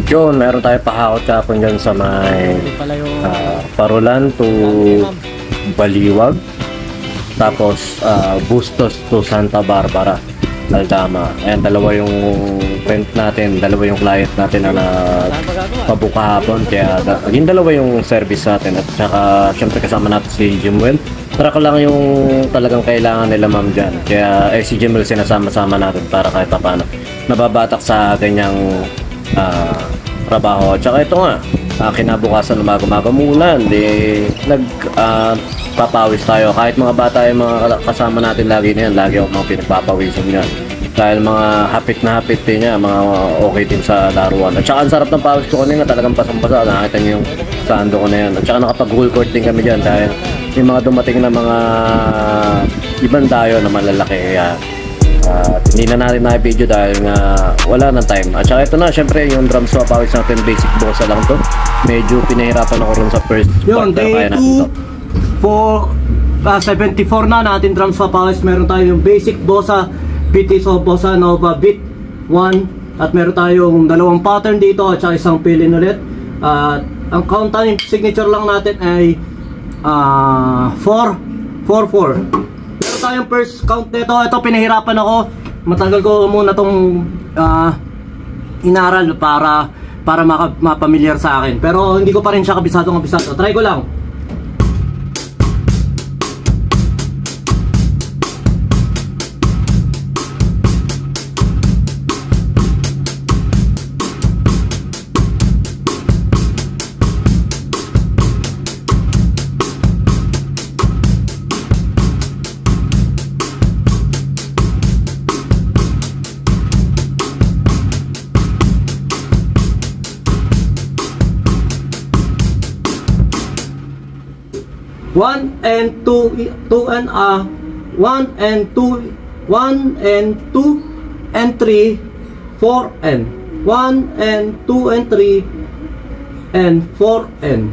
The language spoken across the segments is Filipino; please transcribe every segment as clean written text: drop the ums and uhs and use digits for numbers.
Yun, meron tayo pahakot kapon dyan sa may Parolan to Baliwag. Tapos Bustos to Santa Barbara, Aldama. Ayan, dalawa yung friend natin, dalawa yung client natin na pabuka hapon. Kaya yung dalawa yung service natin. At saka syempre kasama natin si Jimwell. Truck lang yung talagang kailangan nila ma'am dyan. Kaya si Jimwell sinasama-sama natin para kahit pa paano nababatak sa ganyang trabaho. At saka ito nga, kinabukasan umaga-umaga mulan, papawis tayo. Kahit mga bata yung mga kasama natin lagi na yan, lagi ako mga pinagpapawisan yan. Dahil mga hapit na hapit din niya, mga okay din sa laruan. At saka ang sarap ng pawis ko kanina, talagang pasang-pasa. Nakita niyo yung sando ko na yan. At saka nakapag-goal court din kami dyan dahil yung mga dumating na mga ibang dayo na malalaki. Kaya hindi na natin na-video dahil nga wala ng time. At saka ito na, syempre yung drum swap pawis natin, basic bossa lang to. Medyo pinahirapan ako rin sa first yun, part. Kaya natin to. 74 na natin drum swap pawis. Meron tayo yung basic bossa, BTSO Bossa Nova Beat 1. At meron tayong dalawang pattern dito at saka isang fill-in ulit. At ang count time signature lang natin ay 4-4-4. Meron tayong first count nito. Ito pinahirapan ako. Matagal ko muna itong inaral para mapamilyar sa akin. Pero hindi ko pa rin siya kabisadong kabisado. Try ko lang. One and two and 1 and 2, 1 and 2 and 3, 4 and 1 and 2 and 3 and 4 and.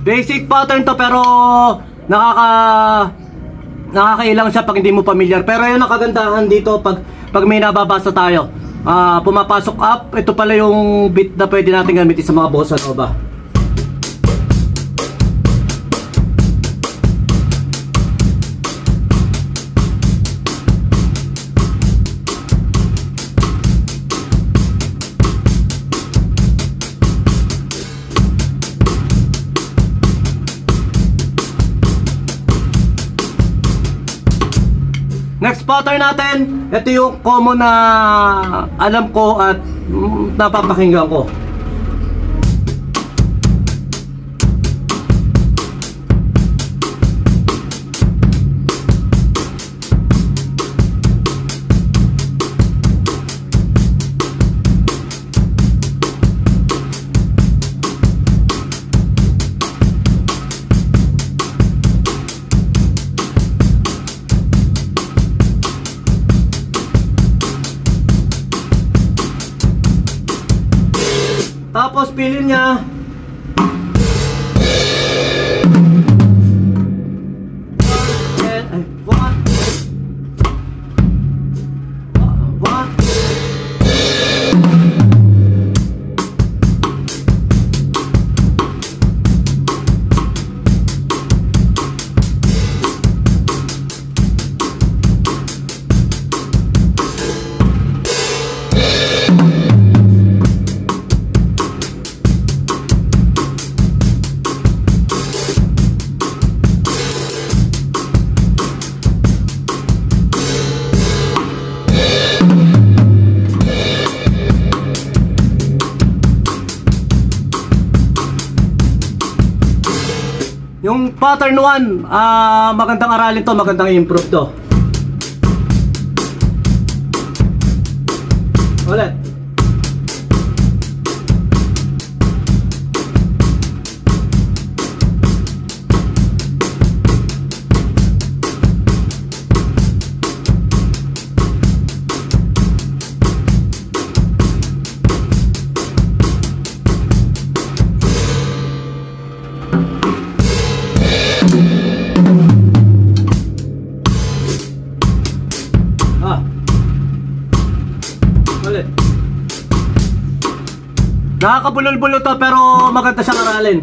Basic pattern to pero nakakailang siya pag hindi mo familiar. Pero yun ang kagandahan dito pag may nababasa tayo. Pumapasok up, ito pala yung beat na pwede natin gamitin sa mga bossa nova. Next pattern natin, ito yung common na alam ko at napapakinggan ko. Tapos pilin niya. pattern 1, magandang aralin to, magandang improve to. Ulit. Ulit. Nakakabulol-bulol to pero maganda siyang aralin.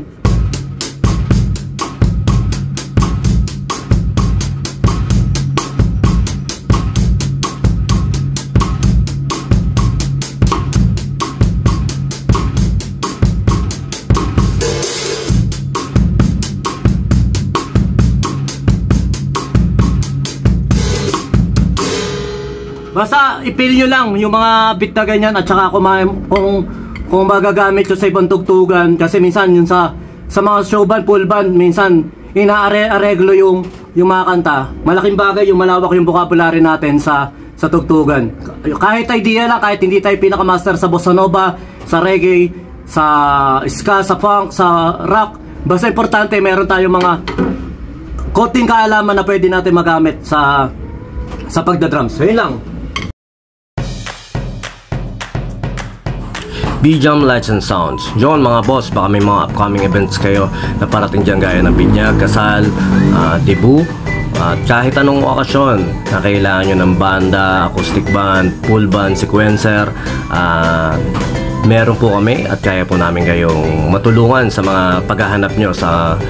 Basta ipil nyo lang yung mga beat na ganyan at saka kung magagamit nyo sa ibang tugtugan, kasi minsan yun sa mga show band, full band, minsan inaareglo yung mga kanta. Malaking bagay yung malawak yung vocabulary natin sa tugtugan. Kahit idea lang, kahit hindi tayo pinakamaster sa bossa nova, sa reggae, sa ska, sa funk, sa rock, basta importante meron tayong mga konting kaalaman na pwede natin magamit sa pagdadrums. Yun lang. B-Jam Lights and Sounds. Yun mga boss, baka may mga upcoming events kayo na parating dyan gaya ng binyag, kasal, debut, at kahit anong okasyon na kailangan nyo ng banda, acoustic band, full band, sequencer, meron po kami at kaya po namin kayong matulungan sa mga paghahanap nyo sa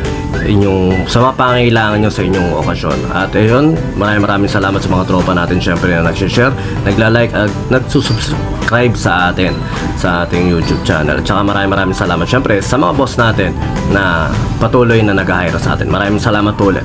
mga pangailangan nyo sa inyong okasyon. At ayun, maraming salamat sa mga tropa natin syempre na nagsishare, nagla-like at nagsusubscribe sa atin sa ating YouTube channel. At saka maraming salamat syempre sa mga boss natin na patuloy na nag-hire sa atin. Maraming salamat po ulit.